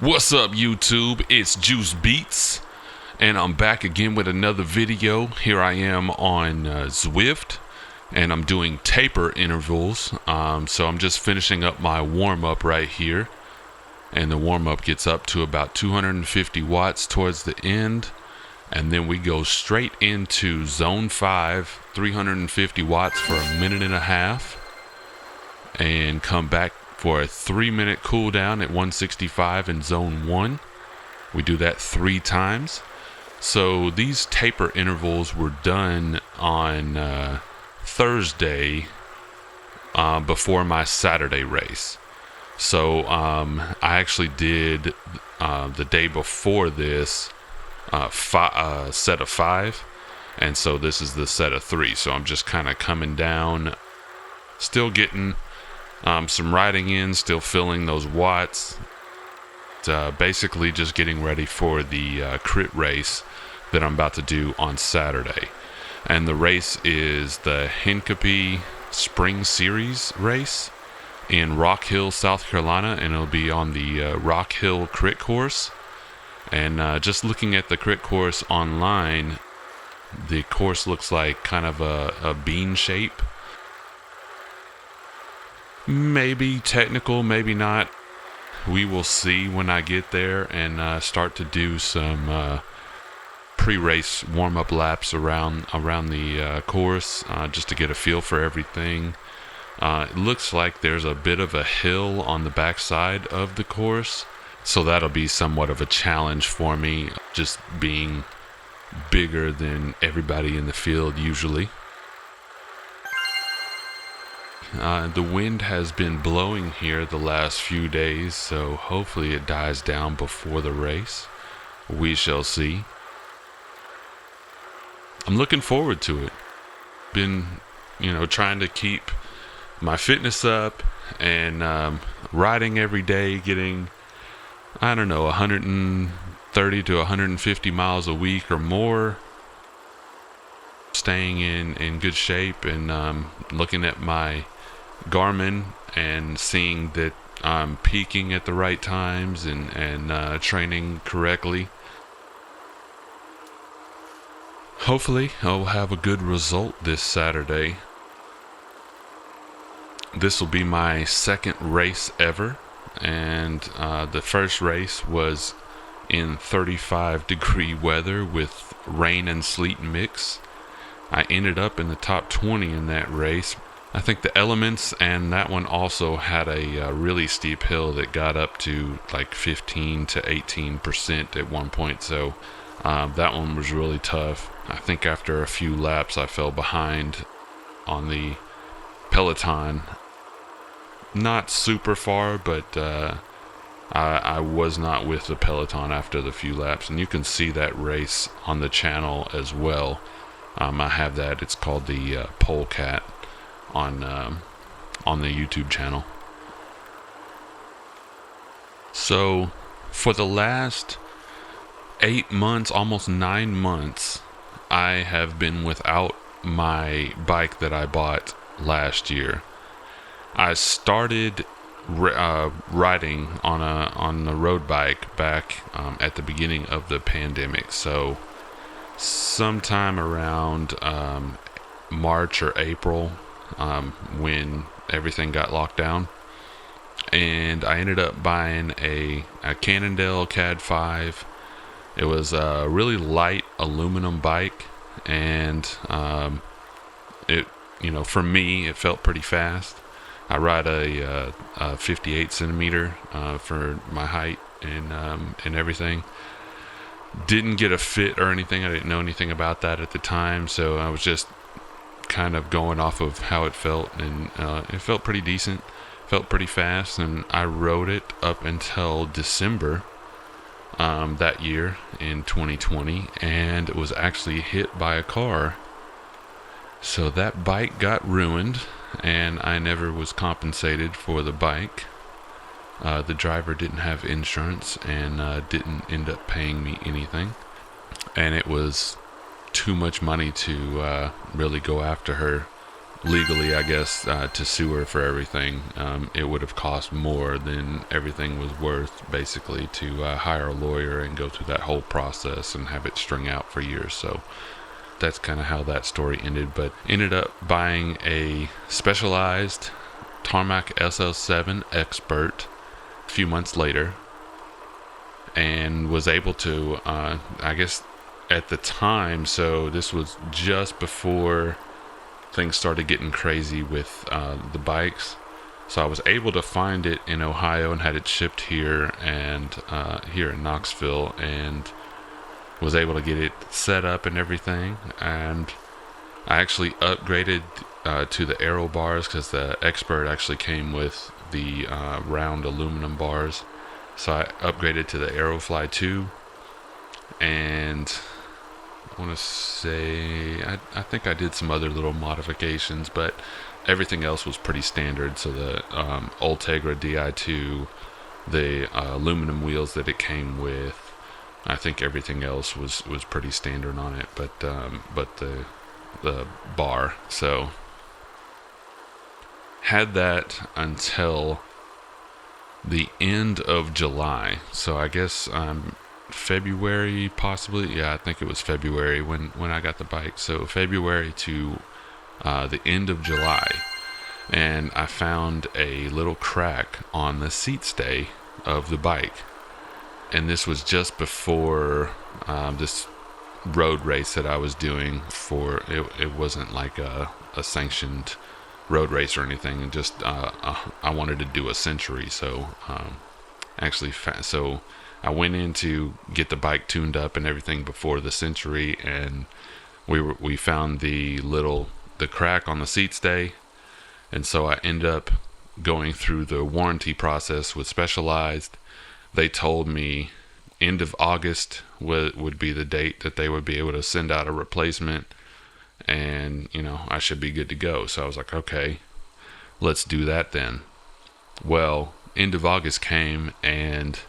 What's up, YouTube? It's Juice Beats, and I'm back again with another video. Here I am on Zwift, and I'm doing taper intervals. So I'm just finishing up my warm-up right here, and the warm-up gets up to about 250 watts towards the end, and then we go straight into zone 5, 350 watts for a minute and a half, and come back for a 3-minute cool down at 165 in zone 1. We do that 3 times. So these taper intervals were done on Thursday before my Saturday race. So I actually did the day before this set of 5, and so this is the set of 3. So I'm just kind of coming down, still getting some riding in, still filling those watts. Basically just getting ready for the crit race that I'm about to do on Saturday. And the race is the Hincapie Spring Series race in Rock Hill, South Carolina, and it'll be on the Rock Hill crit course. And just looking at the crit course online, the course looks like kind of a bean shape. Maybe technical, maybe not. We will see when I get there and start to do some pre-race warm-up laps around the course, just to get a feel for everything. It looks like there's a bit of a hill on the backside of the course, so that'll be somewhat of a challenge for me, just being bigger than everybody in the field usually. The wind has been blowing here the last few days, so hopefully it dies down before the race. We shall see. I'm looking forward to it. Been, trying to keep my fitness up and riding every day, getting, 130 to 150 miles a week or more. Staying in good shape and looking at my Garmin and seeing that I'm peaking at the right times and training correctly. Hopefully I'll have a good result this Saturday. This will be my second race ever, and the first race was in 35-degree weather with rain and sleet mix. I ended up in the top 20 in that race. I think the elements and that one also had a really steep hill that got up to like 15 to 18% at one point, so that one was really tough. I think after a few laps I fell behind on the peloton. Not super far, but I was not with the peloton after the few laps, and you can see that race on the channel as well. I have that. It's called the Polecat on the YouTube channel. So for the last 8 months, almost 9 months, I have been without my bike that I bought last year. I started riding on the road bike back at the beginning of the pandemic. So sometime around March or April, when everything got locked down, and I ended up buying a Cannondale CAD 5. It was a really light aluminum bike, and it, for me, it felt pretty fast. I ride a 58 centimeter for my height and everything. Didn't get a fit or anything. I didn't know anything about that at the time, so I was just kind of going off of how it felt, and it felt pretty decent, felt pretty fast, and I rode it up until December that year in 2020, and it was actually hit by a car. So that bike got ruined, and I never was compensated for the bike. The driver didn't have insurance and didn't end up paying me anything, and it was too much money to really go after her legally, I guess, to sue her for everything. It would have cost more than everything was worth, basically, to hire a lawyer and go through that whole process and have it string out for years. So that's kind of how that story ended. But ended up buying a Specialized Tarmac SL7 Expert a few months later, and was able to, I guess, at the time, so this was just before things started getting crazy with the bikes. So I was able to find it in Ohio and had it shipped here, and here in Knoxville, and was able to get it set up and everything. And I actually upgraded to the aero bars, because the Expert actually came with the round aluminum bars. So I upgraded to the Aerofly 2, and I want to say, I think I did some other little modifications, but everything else was pretty standard. So the Ultegra Di2, the aluminum wheels that it came with, I think everything else was pretty standard on it, but the bar. So had that until the end of July. So I guess February, possibly. Yeah, I think it was February when I got the bike. So February to the end of July, and I found a little crack on the seat stay of the bike. And this was just before this road race that I was doing for it. It wasn't like a sanctioned road race or anything. Just I wanted to do a century, so so I went in to get the bike tuned up and everything before the century, and we found the crack on the seat stay, and so I ended up going through the warranty process with Specialized. They told me end of August would be the date that they would be able to send out a replacement, and I should be good to go. So I was like, okay, let's do that then. Well, end of August came and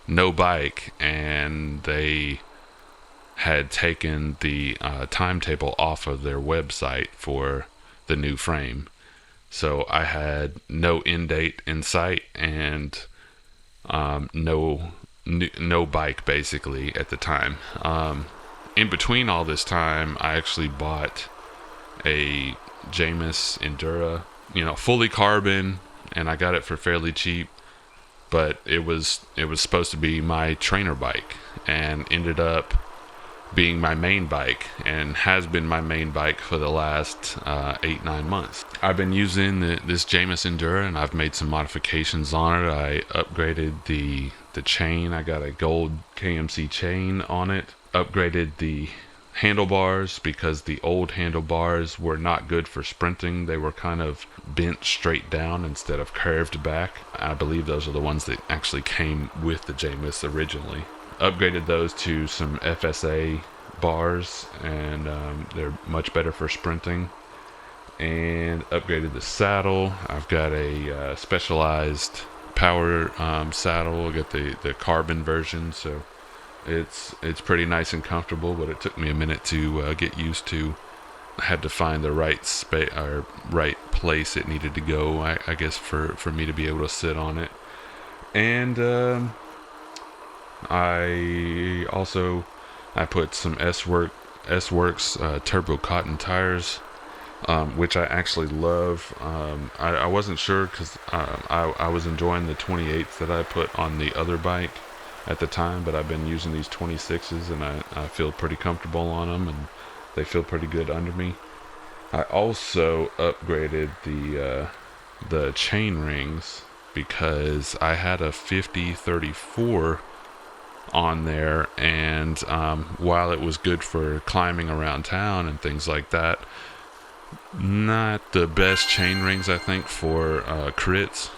no bike, and they had taken the timetable off of their website for the new frame. So I had no end date in sight, and no bike basically at the time. In between all this time, I actually bought a Jamis Endura, fully carbon, and I got it for fairly cheap. But it was supposed to be my trainer bike, and ended up being my main bike, and has been my main bike for the last 8-9 months. I've been using this Jamis Endura, and I've made some modifications on it. I upgraded the chain. I got a gold KMC chain on it. Upgraded the handlebars, because the old handlebars were not good for sprinting. They were kind of bent straight down instead of curved back. I believe those are the ones that actually came with the Jamis originally. Upgraded those to some FSA bars, and they're much better for sprinting. And upgraded the saddle. I've got a Specialized power saddle. I got the carbon version, so it's pretty nice and comfortable, but it took me a minute to get used to. I had to find the right space or right place it needed to go, I guess, for me to be able to sit on it. And I put some S-Works turbo cotton tires, which I actually love. I wasn't sure, because I was enjoying the 28s that I put on the other bike at the time, but I've been using these 26s, and I feel pretty comfortable on them, and they feel pretty good under me. I also upgraded the chain rings, because I had a 50-34 on there, and while it was good for climbing around town and things like that, not the best chain rings, I think, for crits.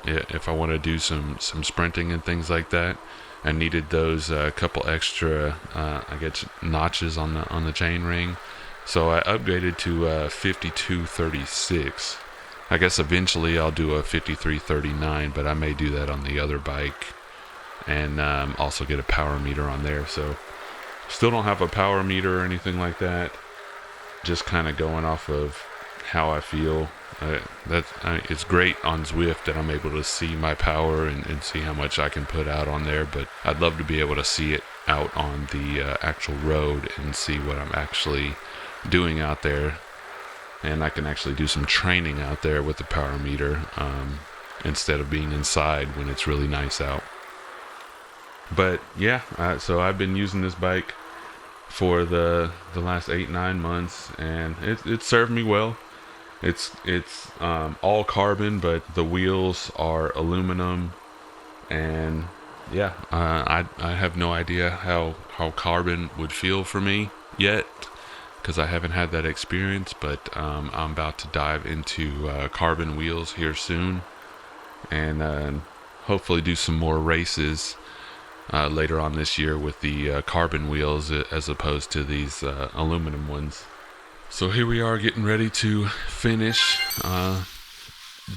If I want to do some sprinting and things like that, I needed those couple extra I guess notches on the chain ring. So I upgraded to a 52-36. I guess eventually I'll do a 53-39, but I may do that on the other bike, and also get a power meter on there. So still don't have a power meter or anything like that. Just kind of going off of how I feel. It's great on Zwift that I'm able to see my power and see how much I can put out on there, but I'd love to be able to see it out on the actual road and see what I'm actually doing out there. And I can actually do some training out there with the power meter instead of being inside when it's really nice out. But yeah, so I've been using this bike for the last 8-9 months, and it served me well. It's all carbon, but the wheels are aluminum, and yeah, I have no idea how carbon would feel for me yet, because I haven't had that experience. But I'm about to dive into carbon wheels here soon, and hopefully do some more races later on this year with the carbon wheels as opposed to these aluminum ones. So here we are getting ready to finish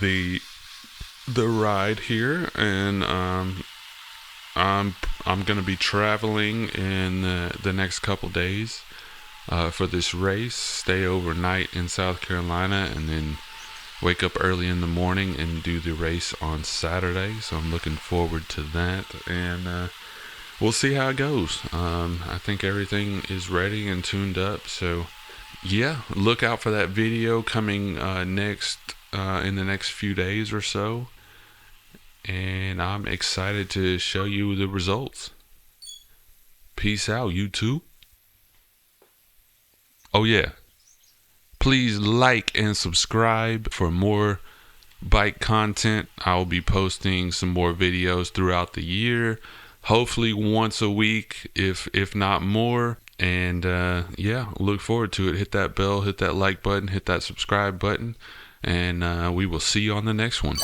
the ride here, and I'm gonna be traveling in the next couple days for this race. Stay overnight in South Carolina, and then wake up early in the morning and do the race on Saturday. So I'm looking forward to that, and we'll see how it goes. I think everything is ready and tuned up, so yeah, look out for that video coming next in the next few days or so, and I'm excited to show you the results. Peace out, YouTube. Oh yeah, please like and subscribe for more bike content. I'll be posting some more videos throughout the year, hopefully once a week, if not more. And yeah, look forward to it. Hit that bell, hit that like button, hit that subscribe button, and we will see you on the next one.